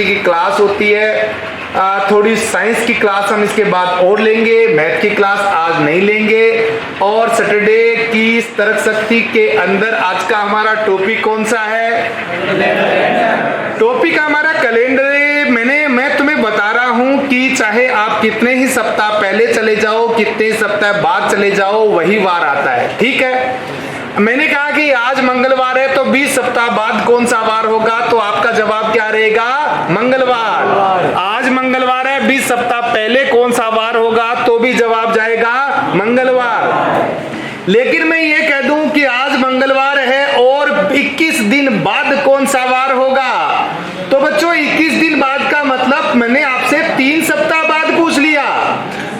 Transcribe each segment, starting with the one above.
शक्ति की क्लास होती है। थोड़ी साइंस की क्लास हम इसके बाद और लेंगे, मैथ की क्लास आज नहीं लेंगे। और सैटरडे की तर्क शक्ति के अंदर आज का हमारा टॉपिक कौन सा है? टॉपिक हमारा कैलेंडर। मैं तुम्हें बता रहा हूं कि चाहे आप कितने ही सप्ताह पहले चले जाओ, कितने ही सप्ताह बाद चले जाओ, वही वार आता है। ठीक है, मैंने कहा कि आज मंगलवार है तो 20 सप्ताह बाद कौन सा वार होगा? तो आपका जवाब क्या रहेगा? मंगलवार। आज मंगलवार है, 20 सप्ताह पहले कौन सा वार होगा? तो भी जवाब जाएगा मंगलवार। लेकिन मैं ये कह दूं कि आज मंगलवार है और 21 दिन बाद कौन सा वार होगा? तो बच्चों 21 दिन बाद का मतलब मैंने आपसे 3 सप्ताह बाद पूछ लिया,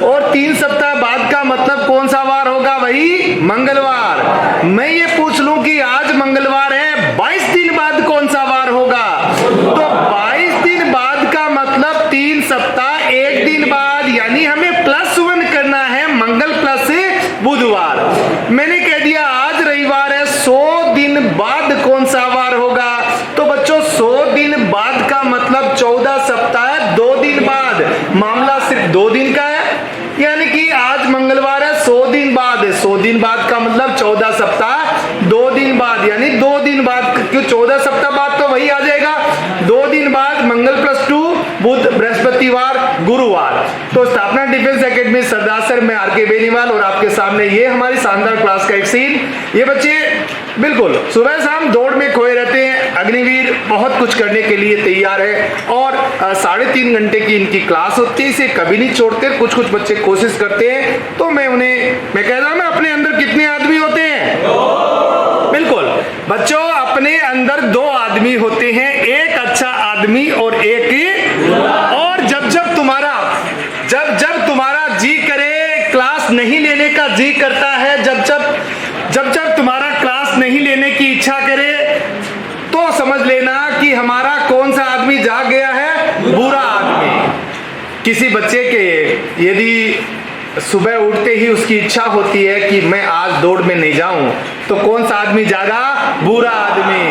और 3 सप्ताह बाद का मतलब कौन सा वार होगा? वही मंगलवार। मैं ये पूछ लूं कि आज मंगलवार है, 22 दिन बाद कौन सा वार होगा? तो 22 दिन बाद का मतलब 3 सप्ताह 1 दिन बाद, यानी हमें +1 करना है, मंगल प्लस बुधवार। मैंने कह दिया आज रविवार है, 100 दिन बाद कौन सा वार होगा? तो बच्चों 100 दिन बाद का मतलब 14 सप्ताह 2 दिन बाद। मामला सिर्फ 2 दिन का है, यानी कि आज मंगलवार है, 100 दिन बाद है। 100 दिन बाद का मतलब 14 सप्ताह 2 दिन बाद, यानी 2 दिन बाद। क्यों 14 सप्ताह बाद? तो वही आ जाएगा 2 दिन बाद, मंगल +2, बुध, बृहस्पतिवार, गुरुवार। तो स्थापना डिफेंस एकेडमी सरदार सर, मैं आर के बेनीवाल, और आपके सामने ये हमारी शानदार क्लास का एक सीन। ये बच्चे बिल्कुल सुबह शाम दौड़ में खोए रहते हैं, अग्निवीर बहुत कुछ करने के लिए तैयार है, और 3.5 घंटे की इनकी क्लास होती है, इसे कभी नहीं छोड़ते। कुछ कुछ बच्चे कोशिश करते हैं, तो मैं कह रहा हूं ना, अपने अंदर कितने आदमी होते हैं? बिल्कुल बच्चों, अपने अंदर 2 आदमी होते हैं, एक अच्छा आदमी और एक और जब तुम्हारा जी करे, क्लास नहीं लेने का जी करता है, जब तुम्हारा क्लास नहीं लेने की इच्छा करे, तो समझ लेना कि हमारा कौन सा आदमी जाग गया है? बुरा आदमी। किसी बच्चे के यदि सुबह उठते ही उसकी इच्छा होती है कि मैं आज दौड़ में नहीं जाऊं, तो कौन सा आदमी जागा? बुरा आदमी।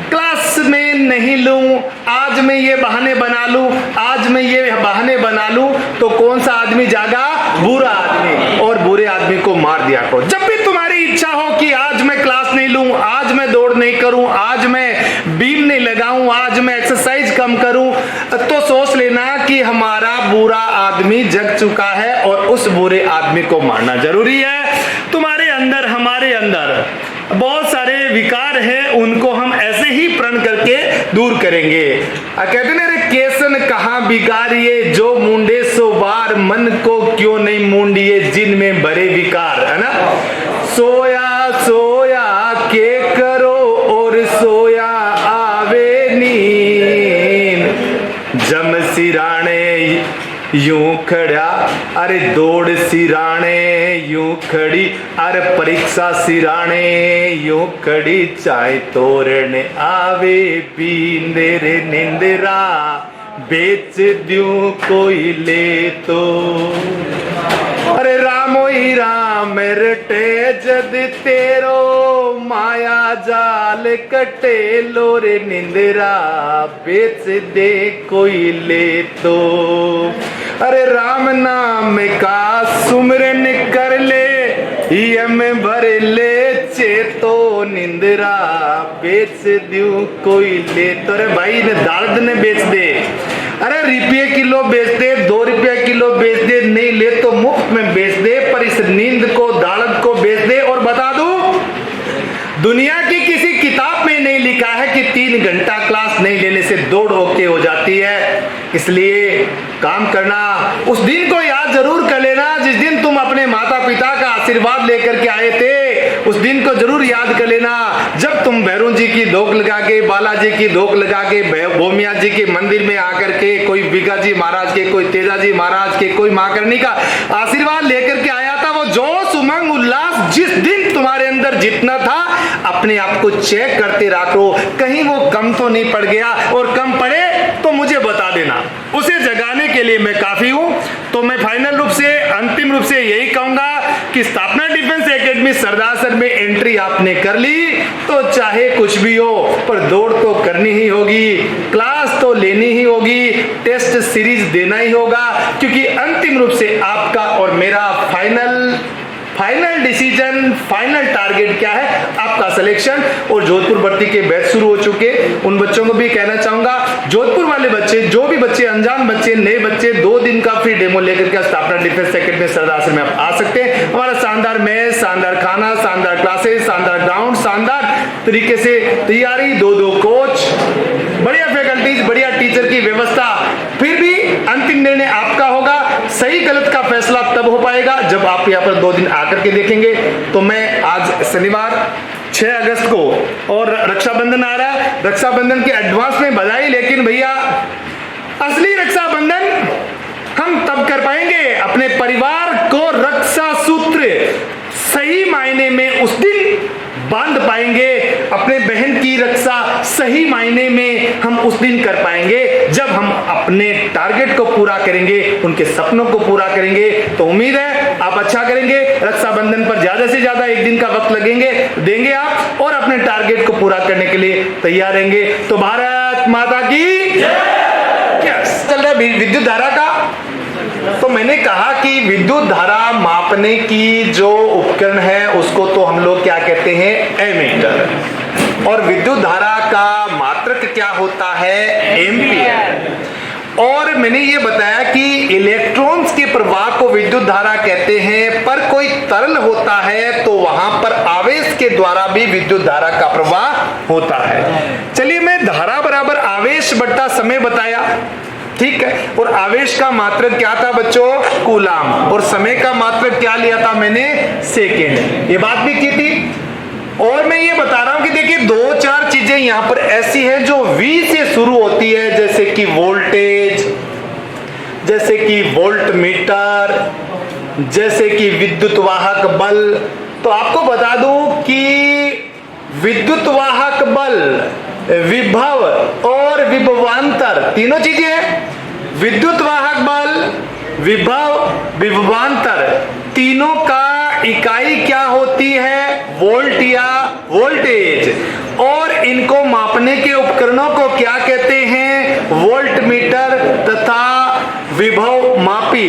क्लास में नहीं लूं, आज मैं ये बहाने बना लूं, आज मैं ये बहाने बना लूं, तो कौन सा आदमी जागा? बुरा आदमी। और बुरे आदमी को मार दिया करो। जब भी तुम्हारी इच्छा हो कि आज मैं क्लास नहीं लूं, आज मैं दौड़ नहीं करूं, आज मैं बीम नहीं लगाऊं, आज मैं एक्सरसाइज कम करूं, तो सोच लेना कि हमारा बुरा आदमी जग चुका है, और उस बुरे आदमी को मारना जरूरी है। तुम्हारे अंदर, हमारे अंदर बहुत सारे विकार हैं, उनको हम ऐसे ही प्रण करके दूर करेंगे। कहते ना, रे केसन कहाँ बिगाड़िए, जो मुंडे सो बार, मन को क्यों नहीं मूंडिए, जिनमें भरे विकार। है ना? सोया सोया के करो और सोया आवे नींद, जम सिराने यूं खड़ा, अरे दौड़ सिराने यूं खड़ी, अरे परीक्षा सिराने यूं खड़ी, चाहे तोरने आवे पींदे रे निंदरा, बेच दूं कोई ले तो। अरे रामो ही राम रटे जद तेरो, माया जाल कटे लोरे निंदरा, बेच दे कोई ले तो। अरे राम नाम का सुमरन कर ले, यम भर ले चेतो निंदरा, बेच दूं कोई ले तो। अरे भाई ने दार्द ने बेच दे, अरे रुपये किलो बेच दे, 2 रुपया किलो बेच दे, नहीं ले तो मुफ्त में बेच दे, पर इस नींद को, दाड़द को बेच दे। और बता दूं, दुनिया की किसी किताब में नहीं लिखा है कि 3 घंटा क्लास नहीं लेने से दौड़ ओके हो जाती है। इसलिए काम करना, उस दिन को याद जरूर कर लेना जिस दिन तुम अपने माता पिता का आशीर्वाद लेकर के आए थे। उस दिन को जरूर याद कर लेना, जब तुम भैरव जी की धोख लगा के, बालाजी की धोख लगा के, भोमिया जी के मंदिर में आकर के, कोई बिगाजी महाराज के, कोई तेजाजी महाराज के, कोई माकरनी का आशीर्वाद लेकर के आया था। वो जोश, उमंग, उल्लास जिस दिन तुम्हारे अंदर जितना था, अपने आप को चेक करते रखो, कहीं वो कम तो नहीं पड़ गया, और कम पड़े तो मुझे बता देना, उसे जगाने के लिए मैं काफी हूं। तो मैं फाइनल रूप से, अंतिम रूप से यही कहूंगा कि स्थापना डिफेंस एकेडमी सरदार सर में एंट्री आपने कर ली तो चाहे कुछ भी हो पर दौड़ तो करनी ही होगी, क्लास तो लेनी ही होगी, टेस्ट सीरीज देना ही होगा, क्योंकि अंतिम रूप से आपका और मेरा फाइनल डिसीजन, फाइनल टारगेट क्या है? आपका सिलेक्शन। और जोधपुर भर्ती के बैच शुरू हो चुके। उन बच्चों को भी कहना चाहूंगा, जोधपुर वाले बच्चे, जो भी बच्चे अनजान बच्चे, नए बच्चे, 2 दिन का फ्री डेमो लेकर के स्थापना डिफेंस एकेडमी सरदार सर में आप आ सकते हैं। हमारा शानदार मैच, शानदार खाना, शानदार क्लासेस, शानदार ग्राउंड, शानदार तरीके से तैयारी, 2 कोच, बढ़िया फैकल्टीज, बढ़िया टीचर की व्यवस्था। फिर भी अंतिम निर्णय आपका होगा। सही गलत का फैसला तब हो पाएगा जब आप यहाँ पर 2 दिन आकर के देखेंगे। तो मैं आज शनिवार 6 अगस्त को, और रक्षाबंधन आ रहा है, रक्षाबंधन की एडवांस में बधाई। लेकिन भैया असली रक्षाबंधन हम तब कर पाएंगे, अपने परिवार को रक्षा सूत्र सही मायने में उस दिन बांध पाएंगे। अपने बहन की रक्षा सही मायने में हम उस दिन कर पाएंगे जब हम अपने टारगेट को पूरा करेंगे, उनके सपनों को पूरा करेंगे। तो उम्मीद है आप अच्छा करेंगे। रक्षाबंधन पर ज्यादा से ज्यादा 1 दिन का वक्त देंगे आप, और अपने टारगेट को पूरा करने के लिए तैयार रहेंगे। तो भारत माता की क्या चल रहा है विद्युत धारा का? तो मैंने कहा कि विद्युत धारा मापने की जो उपकरण है उसको तो हम लोग क्या कहते हैं? एमीटर। और विद्युत धारा का मात्रक क्या होता है? एम्पियर। और मैंने ये बताया कि इलेक्ट्रॉन्स के प्रवाह को विद्युत धारा कहते हैं, पर कोई तरल होता है तो वहां पर आवेश के द्वारा भी विद्युत धारा का प्रवाह होता है। चलिए, मैं धारा बराबर आवेश बट्टा समय बताया, ठीक है। और आवेश का मात्रक क्या था बच्चों? कूलाम। और समय का मात्रक क्या लिया था मैंने? सेकेंड। ये बात भी की थी। और मैं ये बता रहा हूं कि देखिए 2-4 चीजें यहां पर ऐसी हैं जो V से शुरू होती है, जैसे कि वोल्टेज, जैसे कि वोल्ट मीटर, जैसे कि विद्युत वाहक बल। तो आपको बता दूं कि विद्युत वाहक बल, विभव और विभवांतर, तीनों चीजें हैं। विद्युत वाहक बल, विभव, विभवांतर, तीनों का इकाई क्या होती है? वोल्ट या वोल्टेज। और इनको मापने के उपकरणों को क्या कहते हैं? वोल्ट मीटर तथा विभव मापी।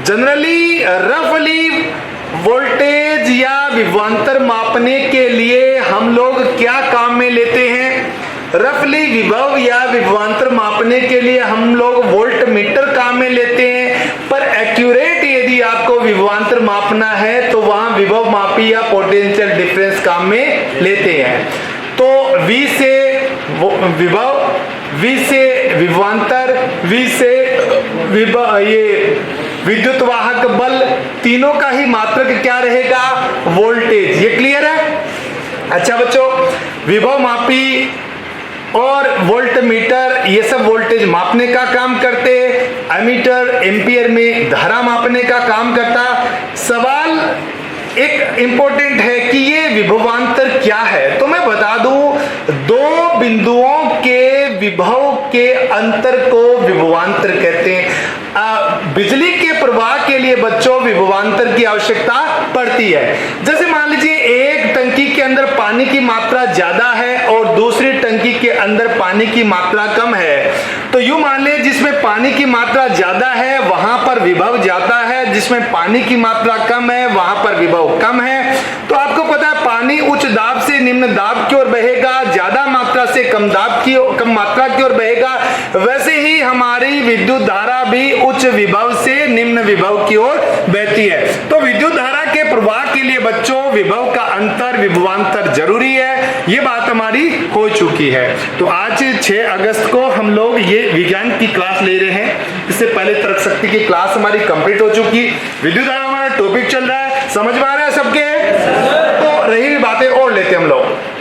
जनरली रफली वोल्टेज या विभवांतर मापने के लिए हम लोग क्या काम में लेते हैं? रफली विभव या विभवांतर मापने के लिए हम लोग वोल्ट मीटर काम में लेते हैं। पर एक्यूरेट यदि आपको विभवांतर मापना है तो वहां विभव मापी या पोटेंशियल डिफरेंस काम में लेते हैं। तो V से विभव, V से विभवांतर, V से विभव, ये विद्युत वाहक बल, तीनों का ही मात्रक क्या रहेगा? वोल्टेज। ये क्लियर है? अच्छा बच्चों, विभव मापी और वोल्ट मीटर ये सब वोल्टेज मापने का काम करते। एमीटर एम्पियर में धारा मापने का काम करता। सवाल एक इंपॉर्टेंट है कि ये विभवांतर क्या है। तो मैं बता दूं, 2 बिंदुओं के विभव के अंतर को विभवांतर कहते हैं। बिजली के प्रवाह के लिए बच्चों विभवांतर की आवश्यकता पड़ती है। जैसे मान लीजिए एक टंकी के अंदर पानी की मात्रा ज्यादा है और दूसरी टंकी के अंदर पानी की मात्रा कम है, तो यूं मान ले जिसमें पानी की मात्रा ज्यादा है वहां पर विभव ज्यादा है, जिसमें पानी की मात्रा कम है वहां पर विभव कम है। तो आपको पता है पानी उच्च दाब से निम्न दाब की ओर बहेगा, ज्यादा मात्रा से कम मात्रा की ओर बहेगा। वैसे ही हमारी विद्युत धारा भी उच्च विभव से निम्न विभव की ओर बहती है। तो विद्युत धारा के प्रवाह के लिए बच्चों विभव का अंतर, विभवांतर जरूरी है। ये बात हमारी हो चुकी है। तो आज 6 अगस्त को हम लोग ये विज्ञान की क्लास ले रहे हैं। इससे पहले तर्क शक्ति की क्लास हमारी कंप्लीट हो चुकी। विद्युत धारा हमारा टॉपिक चल रहा है, समझ में आ रहा है सबके? तो रही बातें और लेते हम लोग।